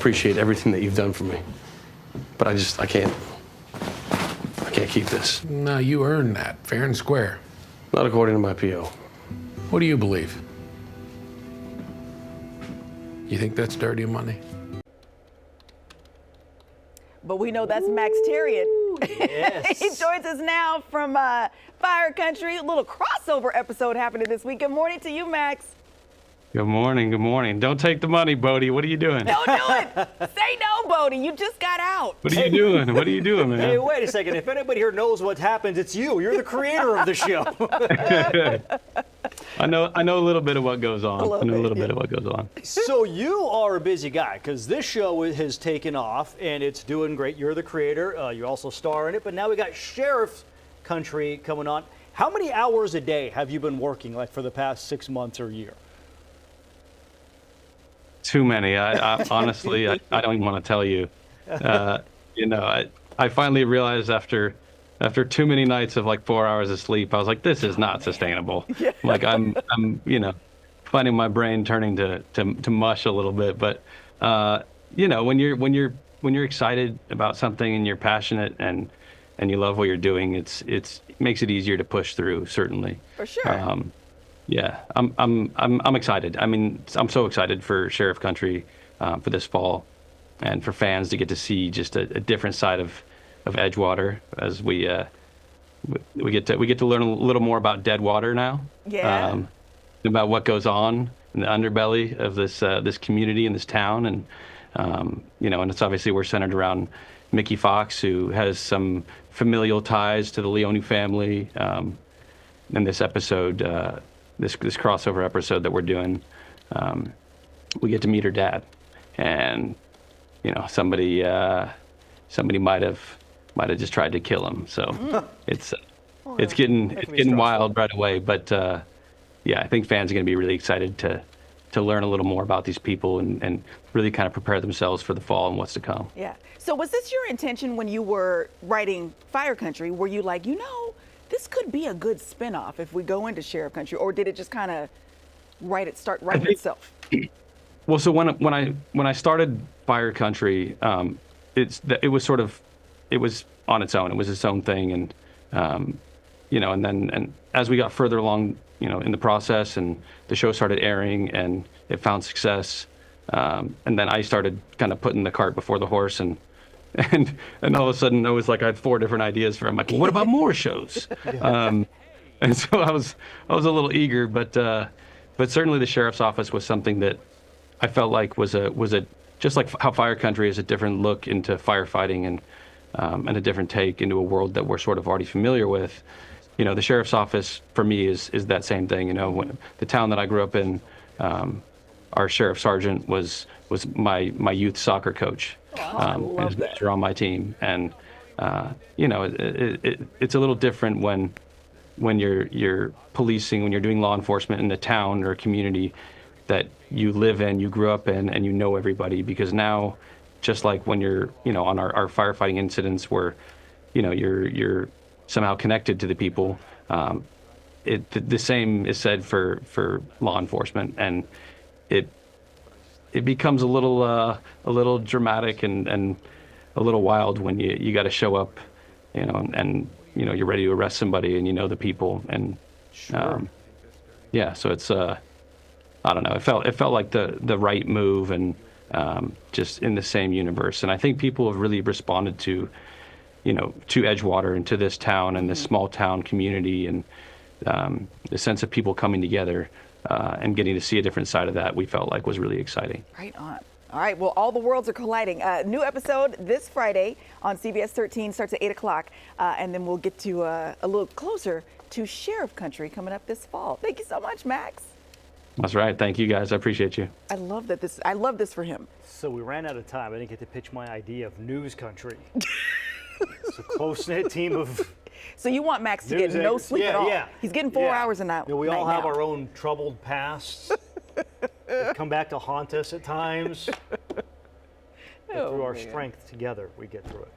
Appreciate everything that you've done for me, but I can't keep this. No, you earned that, fair and square. Not according to my PO. What do you believe? You think that's dirty money? But we know that's Max Thieriot. Yes. He joins us now from Fire Country. A little crossover episode happening this week. Good morning to you, Max. Good morning, good morning. Don't take the money, Bodie. What are you doing? Don't do it. Say no, Bodie. You just got out. What are you doing? What are you doing, man? Hey, wait a second. If anybody here knows what happens, it's you. You're the creator of the show. I know a little bit of what goes on. A little bit of what goes on. So you are a busy guy because this show has taken off and it's doing great. You're the creator. You also star in it. But now we got Sheriff Country coming on. How many hours a day have you been working like for the past 6 months or a year? Too many. I honestly, I don't even want to tell you. I finally realized after too many nights of like 4 hours of sleep, I was like, this is not sustainable. Yeah. Like I'm finding my brain turning to mush a little bit. But when you're excited about something and you're passionate and you love what you're doing, it makes it easier to push through, certainly. For sure. Yeah, I'm excited. I mean, I'm so excited for Sheriff Country for this fall, and for fans to get to see just a different side of Edgewater as we get to learn a little more about Deadwater now. Yeah. About what goes on in the underbelly of this community and this town, and and it's obviously we're centered around Mickey Fox, who has some familial ties to the Leone family. In this episode. This crossover episode that we're doing, we get to meet her dad, and somebody might have just tried to kill him. So it's getting wild right away. But I think fans are going to be really excited to learn a little more about these people and really kind of prepare themselves for the fall and what's to come. Yeah. So was this your intention when you were writing Fire Country? Were you like, this could be a good spinoff if we go into Sheriff Country, or did it just kind of start writing itself? Well, so when I started Fire Country, it was on its own. It was its own thing, and and as we got further along, in the process, and the show started airing, and it found success, and then I started kind of putting the cart before the horse, and all of a sudden I was like, I had 4 different ideas for him. Like, well, what about more shows? And so I was a little eager, but certainly the sheriff's office was something that I felt like was a just like how Fire Country is a different look into firefighting and a different take into a world that we're sort of already familiar with. The sheriff's office for me is that same thing. When the town that I grew up in, our sheriff sergeant was my youth soccer coach. And his guys are on my team, and it's a little different when you're policing, when you're doing law enforcement in a town or a community that you live in, you grew up in, and you know everybody. Because now, just like when you're on our firefighting incidents where you're somehow connected to the people, the same is said for law enforcement, and it becomes a little dramatic and a little wild when you got to show up, and you're ready to arrest somebody and the people, and Sure. So it's I don't know, it felt like the right move, and just in the same universe, and I think people have really responded to Edgewater and to this town and this small town community, and the sense of people coming together. And getting to see a different side of that, we felt like was really exciting. Right on. All right, well, all the worlds are colliding. New episode this Friday on CBS 13, starts at 8 o'clock. And then we'll get to a little closer to Sheriff Country coming up this fall. Thank you so much, Max. That's right. Thank you, guys. I appreciate you. I love this for him. So we ran out of time. I didn't get to pitch my idea of News Country. It's a close-knit team of... So you want Max to get no sleep at all? Yeah. He's getting 4 hours a night. We all have now. our own troubled pasts. They come back to haunt us at times. But through our strength together, we get through it.